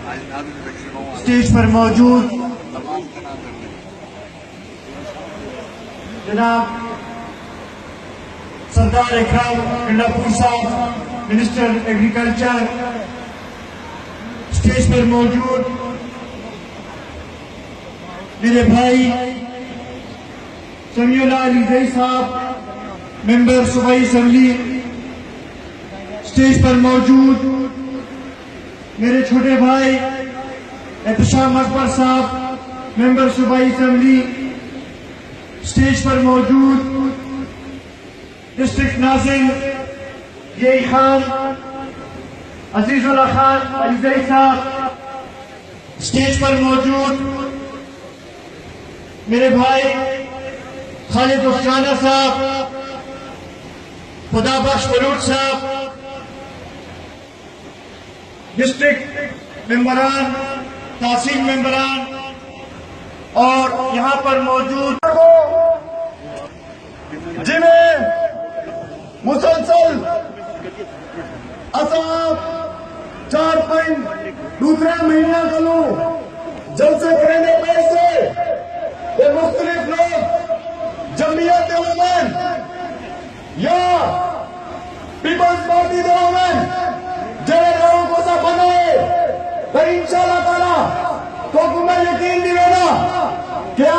stage पर मौजूद जनाब सरदार इकराम गंडापुर साहब, मिनिस्टर एग्रीकल्चर, स्टेज पर मौजूद मेरे भाई समीउल्लाह अली साहब, मेंबर सूबाई असेंबली, स्टेज पर मौजूद मेरे छोटे भाई एहतशाम अकबर साहब, मेंबर सूबाई असेंबली, स्टेज पर मौजूद डिस्ट्रिक्ट नाज़िम ये खान अजीजुल्लाह खान अलीजई साहब, स्टेज पर मौजूद मेरे भाई खालिद उस्माना साहब, खुदाबख्श बलूच साहब, डिस्ट्रिक्ट मेंबरान, तहसील मेंबरान और यहाँ पर मौजूद जिन्हें मुसलसल असाब 4.2 महीना कलो जलसे करने पैसे ये मुख्तलिफ लोग जमीयत उलमन या पीपल्स पार्टी उलमन जरे लोगों को सा बनाए तो इंशाल्लाह ताला तो तुम्हें यकीन दिलाना क्या